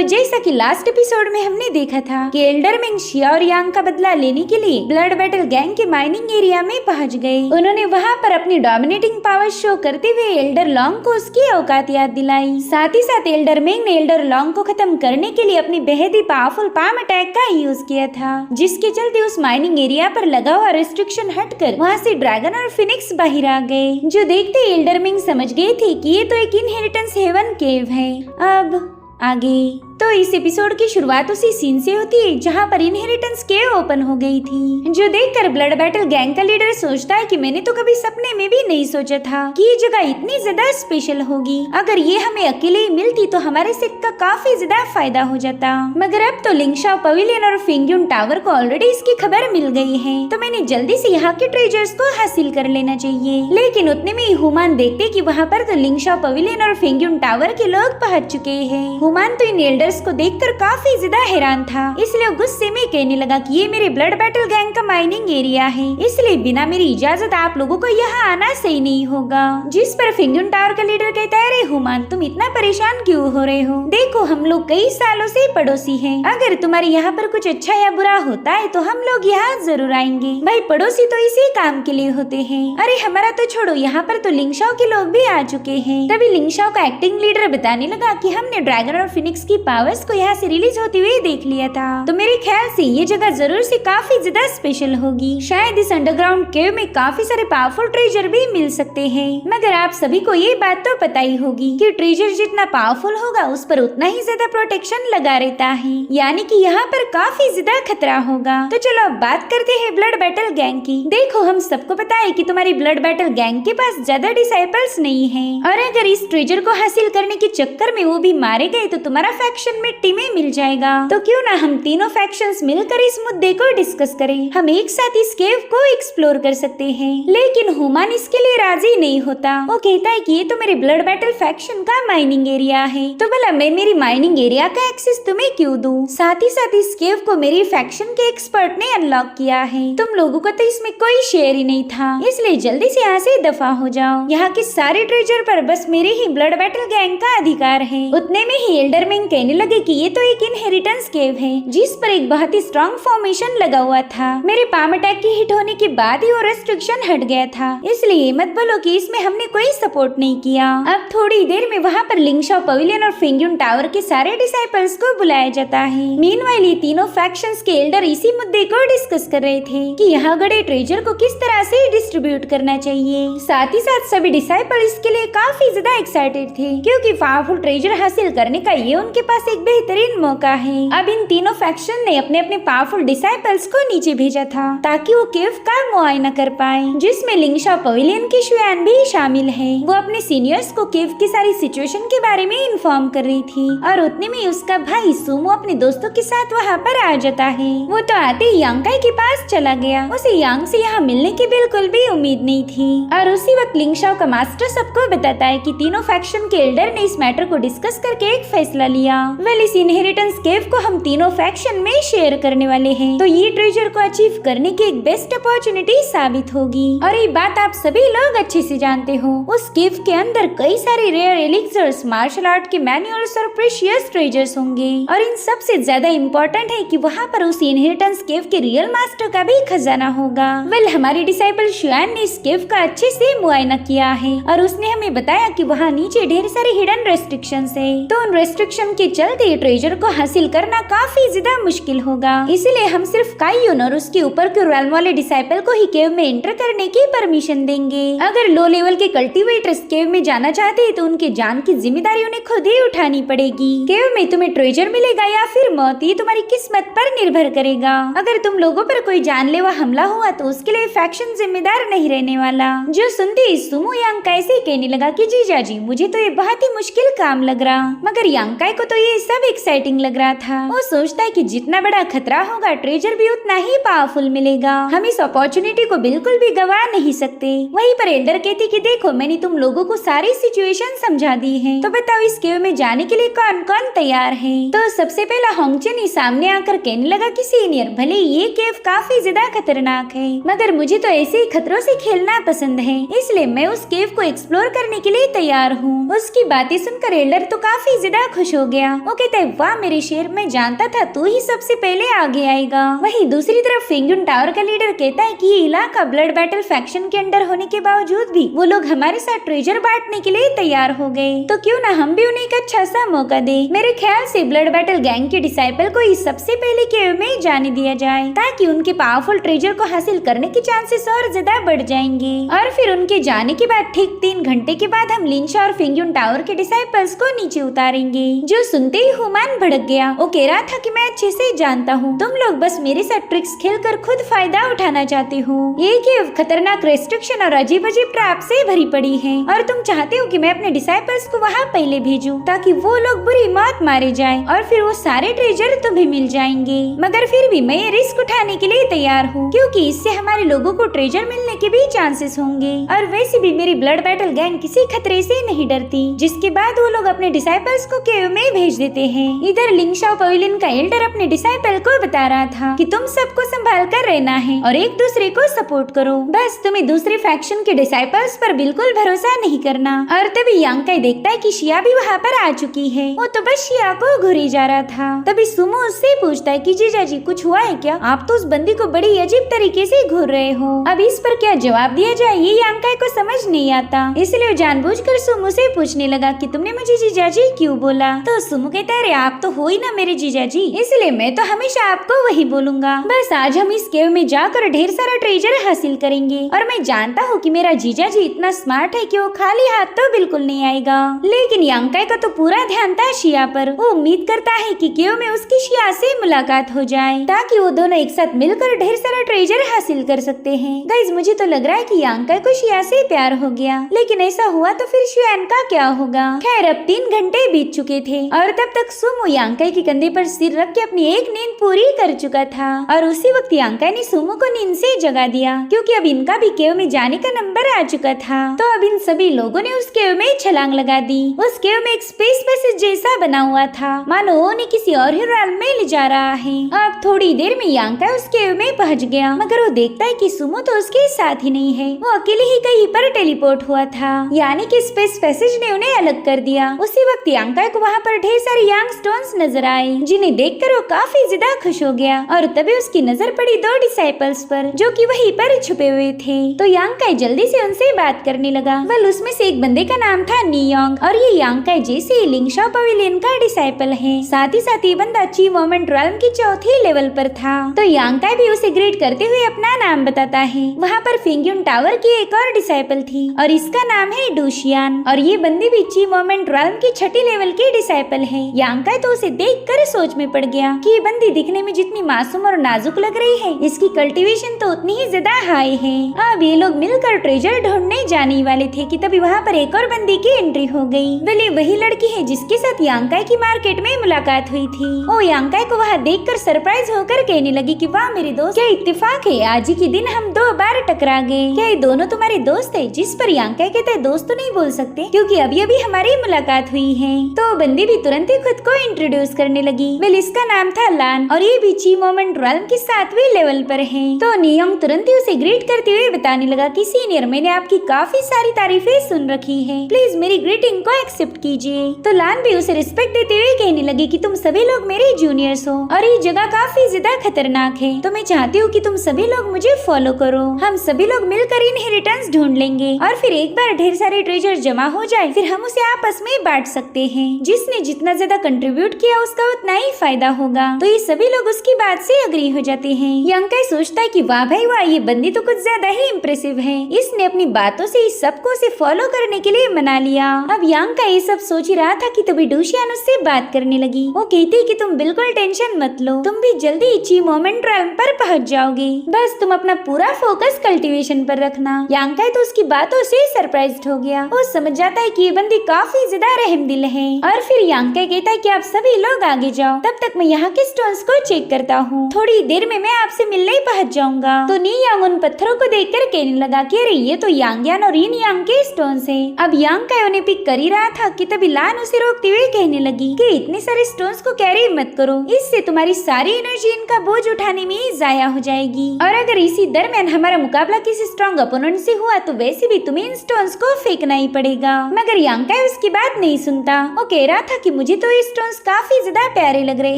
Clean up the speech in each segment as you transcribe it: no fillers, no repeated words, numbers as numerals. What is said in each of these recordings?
जैसा कि last episode में हमने देखा था कि एल्डर मिंग शिया और यांग का बदला लेने के लिए ब्लड बैटल गैंग के माइनिंग एरिया में पहुंच गए। उन्होंने वहां पर अपनी डोमिनेटिंग पावर शो करते हुए एल्डर लॉन्ग को उसकी औकात याद दिलाई। साथ ही साथ एल्डर मिंग ने एल्डर लॉन्ग को खत्म करने के लिए अपनी बेहद ही पावरफुल पाम अटैक का यूज किया था, जिसके चलते उस माइनिंग एरिया पर लगा हुआ रेस्ट्रिक्शन हटकर वहाँ से ड्रैगन और फिनिक्स बाहर आ गए, जो देखते एल्डर मिंग समझ गए थे कि ये तो एक इनहेरिटेंस हेवन केव है। अब आगे तो इस एपिसोड की शुरुआत उसी सीन से होती है जहाँ पर इनहेरिटेंस केव ओपन हो गई थी, जो देखकर ब्लड बैटल गैंग का लीडर सोचता है कि मैंने तो कभी सपने में भी नहीं सोचा था कि ये जगह इतनी ज्यादा स्पेशल होगी। अगर ये हमें अकेले ही मिलती तो हमारे सेट का काफी ज्यादा फायदा हो जाता, मगर अब तो लिंगशाओ पवेलियन और फिंगयुन टावर को ऑलरेडी इसकी खबर मिल गई है, तो मैंने जल्दी से यहाँ के ट्रेजर्स को हासिल कर लेना चाहिए। लेकिन उतने में ही हुमान देखते कि वहाँ पर तो लिंगशाओ पवेलियन और फिंगयुन टावर के लोग पहुँच चुके हैं। हुमान तो इन एल्डर्स को देखकर काफी ज्यादा हैरान था, इसलिए गुस्से में कहने लगा कि ये मेरे ब्लड बैटल गैंग का माइनिंग एरिया है, इसलिए बिना मेरी इजाजत आप लोगों को यहाँ आना सही नहीं होगा। जिस पर फिंगयुन टावर का लीडर कहता है, अरे हुमान तुम इतना परेशान क्यों हो रहे हो, देखो हम लोग कई सालों से पड़ोसी हैं, अगर तुम्हारे यहाँ पर कुछ अच्छा या बुरा होता है तो हम लोग यहाँ जरूर आएंगे। भाई पड़ोसी तो इसी काम के लिए होते हैं। अरे हमारा तो छोड़ो, यहाँ पर तो लिंगशाओ के लोग भी आ चुके हैं। तभी लिंगशाओ का एक्टिंग लीडर बताने लगा कि हमने ड्रैगन और फिनिक्स की पावर्स को यहाँ से रिलीज होते हुए देख लिया था, तो मेरे ख्याल से ये जगह जरूर से काफी ज्यादा स्पेशल होगी। शायद इस अंडरग्राउंड केव में काफी सारे पावरफुल ट्रेजर भी मिल सकते हैं, मगर आप सभी को ये बात तो पता ही होगी कि ट्रेजर जितना पावरफुल होगा उस पर उतना ही ज्यादा प्रोटेक्शन लगा रहता है, यानी कि यहाँ पर काफी ज्यादा खतरा होगा। तो चलो अब बात करते हैं ब्लड बैटल गैंग की। देखो हम सबको पता है कि तुम्हारी ब्लड बैटल गैंग के पास ज्यादा डिसाइपल्स नहीं है, और अगर इस ट्रेजर को हासिल करने के चक्कर में वो भी मारे गए तो तुम्हारा फैक्शन में टीमें मिल जाएगा। तो क्यों ना हम तीनों फैक्शंस मिलकर इस मुद्दे को डिस्कस करें, हम एक साथ इस केव को एक्सप्लोर कर सकते हैं। लेकिन हुमान इसके लिए राजी नहीं होता, वो कहता है कि ये तो मेरे ब्लड बैटल फैक्शन का माइनिंग एरिया है, तो भला मैं मेरी माइनिंग एरिया का एक्सेस तुम्हें क्यों दूं? साथ ही साथ इस केव को मेरी फैक्शन के एक्सपर्ट ने अनलॉक किया है, तुम लोगों को तो इसमें कोई शेयर ही नहीं था, इसलिए जल्दी से यहाँ से दफा हो जाओ। यहाँ के सारे ट्रेजर पर बस मेरे ही ब्लड बैटल गैंग का अधिकार है। उतने में ही एल्डर मिंग कहने लगे कि ये तो एक इनहेरिटेंस केव है, जिस पर एक बहुत ही स्ट्रॉन्ग फॉर्मेशन लगा हुआ था। मेरे पाम अटैक की हिट होने के बाद ही वो रेस्ट्रिक्शन हट गया था, इसलिए मत बोलो कि इसमें हमने कोई सपोर्ट नहीं किया। अब थोड़ी देर में वहाँ पर लिंगशाओ पवेलियन और फिंगयुन टावर के सारे डिसाइपल्स को बुलाया जाता है। मीनवाइल ये तीनों फैक्शंस के एल्डर इसी मुद्दे को डिस्कस कर रहे थे कि यहाँ गड़े ट्रेजर को किस तरह से डिस्ट्रीब्यूट करना चाहिए। साथ ही साथ सभी डिसाइपल इसके लिए काफी ज्यादा एक्साइटेड थे, क्योंकि पावरफुल ट्रेजर हासिल करने का ये उनके पास एक बेहतरीन मौका है। अब इन तीनों फैक्शन ने अपने अपने पावरफुल डिसाइपल्स को नीचे भेजा था ताकि वो केव का मुआयना कर पाए, जिसमें लिंगशाओ पवेलियन की शुयान भी शामिल है। वो अपने सीनियर्स को केव की सारी सिचुएशन के बारे में इन्फॉर्म कर रही थी, और उतने में उसका भाई सुमो अपने दोस्तों के साथ वहाँ पर आ जाता है। वो तो आते ही यांकाई के पास चला गया, उसे यांग से यहाँ मिलने की बिल्कुल भी उम्मीद नहीं थी। और उसी वक्त लिंगशाओ का मास्टर सबको बताता है कि तीनों फैक्शन के एल्डर ने इस मैटर को डिस्कस करके एक फैसला लिया। वेल इस इनहेरिटेंस केव को हम तीनों फैक्शन में शेयर करने वाले हैं, तो ये ट्रेजर को अचीव करने की एक बेस्ट अपॉर्चुनिटी साबित होगी। और ये बात आप सभी लोग अच्छे से जानते हो, उस केव के अंदर कई सारे रेयर एलिक्सर्स, मार्शल आर्ट के मैनुअल्स और प्रेशियस ट्रेजर्स होंगे, और इन सबसे ज्यादा इम्पोर्टेंट है कि वहाँ पर उस इनहेरिटेंस केव के रियल मास्टर का भी खजाना होगा। वेल हमारी डिसाइपल शुआन ने इस केव का अच्छे से मुआयना किया है, और उसने हमें बताया कि वहाँ नीचे ढेर सारे हिडन रेस्ट्रिक्शंस है, तो उन रेस्ट्रिक्शन के चलते ट्रेजर को हासिल करना काफी ज्यादा मुश्किल होगा। इसलिए हम सिर्फ काइयोन और उसके ऊपर के रैल्म वाले डिसाइपल को ही केव में एंटर करने की परमिशन देंगे। अगर लो लेवल के कल्टीवेटर्स केव में जाना चाहते हैं तो उनके जान की जिम्मेदारी उन्हें खुद ही उठानी पड़ेगी। केव में तुम्हें ट्रेजर मिलेगा या फिर मौत, ये तुम्हारी किस्मत पर निर्भर करेगा। अगर तुम लोगों पर कोई जानलेवा हमला हुआ तो उसके लिए फैक्शन जिम्मेदार नहीं रहने वाला। जो सुनते ही सुमो यांकाई से कहने लगा कि जीजाजी मुझे तो ये बहुत ही मुश्किल काम लग रहा, मगर यांकाई को तो ये सब एक्साइटिंग लग रहा था। वो सोचता है कि जितना बड़ा खतरा होगा ट्रेजर भी उतना ही पावरफुल मिलेगा, हम इस अपॉर्चुनिटी को बिल्कुल भी गवा नहीं सकते। वहीं पर एल्डर कहती कि देखो मैंने तुम लोगों को सारी सिचुएशन समझा दी है, तो बताओ इस केव में जाने के लिए कौन कौन तैयार है। तो सबसे पहला होंगचन ही सामने आकर कहने लगा कि सीनियर भले ये केव काफी ज्यादा खतरनाक है, मगर मुझे तो ऐसे ही खतरों से खेलना पसंद है, इसलिए मैं उस केव को एक्सप्लोर करने के लिए तैयार हूँ। उसकी बातें सुनकर एल्डर तो काफी ज्यादा खुश हो गया, वो कहता है वाह मेरे शेर, मैं जानता था तू ही सबसे पहले आगे आएगा। वहीं दूसरी तरफ फेंगयुन टावर का लीडर कहता है कि ये इलाका ब्लड बैटल फैक्शन के अंडर होने के बावजूद भी वो लोग हमारे साथ ट्रेजर बांटने के लिए तैयार हो गए, तो क्यों ना हम भी उन्हें एक अच्छा सा मौका दे। मेरे ख्याल से ब्लड बैटल गैंग के डिसाइपल को इस सबसे पहले केव में जाने दिया जाए ताकि उनके पावरफुल ट्रेजर को हासिल करने के चांसेस और ज्यादा बढ़ जाएंगे। और फिर उनके जाने के बाद ठीक 3 घंटे के बाद हम लिंशा और फेंगयुन टावर के डिसाइपल्स को नीचे उतारेंगे। जो सुनते ही हुमान भड़क गया। वो कह रहा था कि मैं अच्छे से जानता हूँ तुम लोग बस मेरे साथ ट्रिक्स खेलकर खुद फायदा उठाना चाहते हो। ये केव खतरनाक रेस्ट्रिक्शन और अजीब अजीब ट्रैप से भरी पड़ी है और तुम चाहते हो कि मैं अपने डिसाइपल्स को वहाँ पहले भेजूं ताकि वो लोग बुरी मौत मारे जाएं और फिर वो सारे ट्रेजर तुम्हें मिल जाएंगे। मगर फिर भी मैं ये रिस्क उठाने के लिए तैयार हूँ क्योंकि इससे हमारे लोगों को ट्रेजर मिलने के भी चांसेस होंगे और वैसे भी मेरी ब्लड बैटल गैंग किसी खतरे से नहीं डरती। जिसके बाद वो लोग अपने डिसाइपल्स को केव में भेज देते हैं। इधर लिंगशाओ पवेलियन का एल्डर अपने डिसाइपल को बता रहा था कि तुम सबको संभाल कर रहना है और एक दूसरे को सपोर्ट करो, बस तुम्हें दूसरे फैक्शन के डिसाइपल्स पर बिल्कुल भरोसा नहीं करना। और तभी यांगकाई देखता है कि शिया भी वहाँ पर आ चुकी है। वो तो बस शिया को घूरी जा रहा था। तभी सुमो उससे पूछता है कि जीजाजी कुछ हुआ है क्या? आप तो उस बंदी को बड़ी अजीब तरीके से घूर रहे हो। अब इस पर क्या जवाब दिया जाए ये यांगकाई को समझ नहीं आता, इसलिए वो जानबूझकर सुमो से पूछने लगा कि तुमने मुझे जीजाजी क्यों बोला? तो सुमो कहता है आप तो हो ही ना मेरे जीजाजी, इसलिए मैं तो हमेशा आपको वही बोलूंगा। बस आज हम इस केव में जाकर ढेर सारा ट्रेजर हासिल करेंगे और मैं जानता हूँ कि मेरा जीजाजी इतना स्मार्ट है कि वो खाली हाथ तो बिल्कुल नहीं आएगा। लेकिन यांगकाई का तो पूरा ध्यान था शिया पर। वो उम्मीद करता है कि केव में उसकी शिया से मुलाकात हो जाए ताकि वो दोनों एक साथ मिलकर ढेर सारा ट्रेजर हासिल कर सकते हैं। गाइस मुझे तो लग रहा है कि यांगकाई को शिया से प्यार हो गया, लेकिन ऐसा हुआ तो फिर शियान का क्या होगा? खैर अब 3 घंटे बीत चुके थे और तब तक सुमो यांगकाई के कंधे पर सिर रख के अपनी एक नींद पूरी कर चुका था। और उसी वक्त यांगकाई ने सुमो को नींद से जगा दिया क्योंकि अब इनका भी केव में जाने का नंबर आ चुका था। तो अब इन सभी लोगों ने उस केव में छलांग लगा दी। उस केव में एक स्पेस पैसेज जैसा बना हुआ था, मानो उन्हें किसी और ही realm में ले जा रहा है। अब थोड़ी देर में यांगकाई उस केव में पहुंच गया, मगर वो देखता है कि सुमो तो उसके साथ ही नहीं है। वो अकेले ही कहीं पर टेलीपोर्ट हुआ था, यानी कि स्पेस पैसेज ने उन्हें अलग कर दिया। उसी वक्त यांगकाई को वहाँ पर ढेर सारे यांग स्टोन्स नजर आए, जिन्हें देखकर वो काफी ज्यादा खुश हो गया। और तभी उसकी नजर पड़ी 2 डिसाइपल्स पर जो कि वहीं पर छुपे हुए थे। तो यांगकाई जल्दी से उनसे बात करने लगा। वेल उसमें से एक बंदे का नाम था नियोंग और ये यांगकाई जैसे ही लिंगशाओ पवेलियन का डिसाइपल है। साथ ही साथ ये बंदा ची मोमेंट realm की 4थी लेवल पर था। तो यांगकाई भी उसे ग्रीट करते हुए अपना नाम बताता है। वहाँ पर फेंगयुन टावर की एक और डिसाइपल थी और इसका नाम है डूशियान और ये बंदी भी ची मोमेंट realm की 6ठी लेवल की डिसाइपल है। यांगकाई तो उसे देखकर सोच में पड़ गया कि ये बंदी दिखने में जितनी मासूम और नाजुक लग रही है, इसकी कल्टीवेशन तो उतनी ही ज्यादा हाई है। अब ये लोग मिलकर ट्रेजर ढूंढने जाने वाले थे कि तभी वहाँ पर एक और बंदी की एंट्री हो गई। वेल वही लड़की है जिसके साथ यांगकाई की मार्केट में मुलाकात हुई थी। वो यांगकाई को वहाँ देखकर सरप्राइज होकर कहने लगी कि वाह मेरे दोस्त, क्या इत्तेफाक है, आज ही के दिन हम 2 बार टकरा गए। क्या ये दोनों तुम्हारे दोस्त है? जिस पर यांगकाई कहता है दोस्त तो नहीं बोल सकते क्योंकि अभी अभी हमारी मुलाकात हुई है। तो बंदी भी तुरंत ही खुद को इंट्रोड्यूस करने लगी। वेल इसका नाम था लान और ये भी ची मोमेंट realm की 7वीं लेवल पर है। तो नियोंग तुरंत ही उसे ग्रीट करते हुए बताने लगा कि सीनियर, मैंने आपकी काफी सारी तारीफें सुन रखी है, प्लीज मेरी ग्रीटिंग को एक्सेप्ट कीजिए। तो लान भी उसे रिस्पेक्ट देते हुए कहने लगी कि तुम सभी लोग मेरे जूनियर्स हो और ये जगह काफी ज्यादा खतरनाक है, तो मैं चाहती हूँ कि तुम सभी लोग मुझे फॉलो करो। हम सभी लोग मिलकर इनहेरिटेंस ढूंढ लेंगे और फिर एक बार ढेर सारे ट्रेजर जमा हो जाए फिर हम उसे आपस में बांट सकते हैं। जिसने जितना ज्यादा कंट्रीब्यूट किया उसका उतना ही फायदा होगा। तो ये सभी लोग उसकी बात से अग्री हो जाते हैं। यांगकाई सोचता है कि वाह भाई वाह, ये बंदी तो कुछ ज्यादा ही इम्प्रेसिव है। इसने अपनी बातों से इस सबको उसे फॉलो करने के लिए मना लिया। अब यांगकाई ये सब सोच ही रहा था कि तभी डूशियान उससे बात करने लगी। वो कहती कि तुम बिल्कुल टेंशन मत लो, तुम भी जल्दी ची मोमेंट realm पर पहुंच जाओगे, बस तुम अपना पूरा फोकस कल्टीवेशन पर रखना। यांगकाई तो उसकी बातों से सरप्राइज्ड हो गया। वो समझ जाता है कि ये बंदी काफी ज्यादा रहमदिल है। और फिर यांगकाई कहता है कि आप सभी लोग आगे जाओ, तब तक मैं यहाँ के स्टोन्स को चेक करता हूँ, थोड़ी देर में मैं आपसे मिलने ही पहुँच जाऊंगा। तो नियोंग उन पत्थरों को देखकर कहने लगा कि अरे ये तो यांगयान और इन यांग के स्टोन्स हैं। अब यांगकाई उन्हें पिक कर ही रहा था कि तभी लान उसे रोकते हुए कहने लगी कि इतने सारे स्टोन्स को कैरी मत करो, इससे तुम्हारी सारी एनर्जी इनका बोझ उठाने में ही जाया हो जाएगी। और अगर इसी दरमियान हमारा मुकाबला किसी स्ट्रॉन्ग अपोनेंट से हुआ तो वैसे भी तुम्हें इन स्टोन्स को फेंकना ही पड़ेगा। मगर यांगकाई उसकी बात नहीं सुनता। वो कह रहा था कि मुझे तो ये स्टोन्स काफी ज्यादा प्यारे लग रहे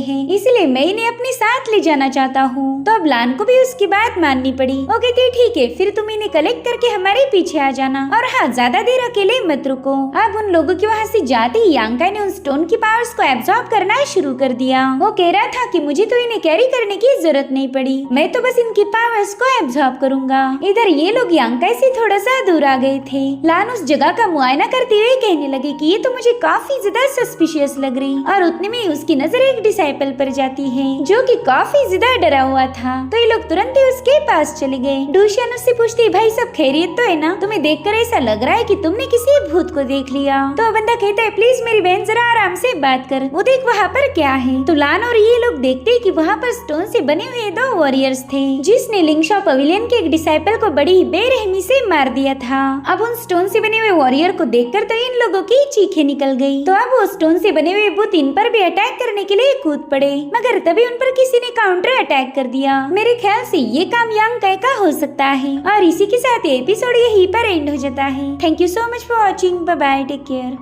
हैं, इसलिए मैं इन्हें अपने साथ ले जाना चाहता हूँ। तो अब लान को भी उसकी बात माननी पड़ी। वो कहती ठीक है, फिर तुम इन्हें कलेक्ट करके हमारे पीछे आ जाना, और हाँ ज्यादा देर अकेले मत रुको। अब उन लोगों के वहाँ से जाते ही यांका ने उन स्टोन की पावर्स को एब्जॉर्ब करना शुरू कर दिया। वो कह रहा था कि मुझे तो इन्हें कैरी करने की जरूरत नहीं पड़ी, मैं तो बस इनकी पावर्स को एब्जॉर्ब करूंगा। इधर ये लोग यांका से थोड़ा सा दूर आ गए थे। लान उस जगह का मुआयना करते हुए कहने लगे कि ये तो मुझे काफी ज्यादा सस्पिशियस लग रही, और उतने में उसकी नजर एक डिसाइपल पर जाती है जो कि काफी ज्यादा डरा हुआ था। तो ये लोग तुरंत ही उसके पास चले गए। डूशियन उससे पूछती भाई सब खैरियत तो है ना, तुम्हें देखकर ऐसा लग रहा है कि तुमने किसी भूत को देख लिया। तो बंदा कहता है प्लीज मेरी बहन जरा आराम से बात कर, वो देख वहाँ पर क्या है। तो लान और ये लोग देखते हैं कि वहाँ पर स्टोन से बने हुए 2 वॉरियर्स थे जिसने लिंगशा पवेलियन के एक डिसाइपल को बड़ी ही बेरहमी से मार दिया था। अब उन स्टोन से बने हुए वॉरियर को देखकर तो इन लोगों की चीखें निकल गई। तो अब वो स्टोन से बने हुए भूत इन पर भी अटैक करने के लिए कूद पड़े, मगर तभी उन पर किसी ने काउंटर अटैक कर दिया। मेरे ख्याल से ये काम यांका का हो सकता है। और इसी के साथ एपिसोड यहीं पर एंड हो जाता है। Thank you so much for watching. Bye bye, take care.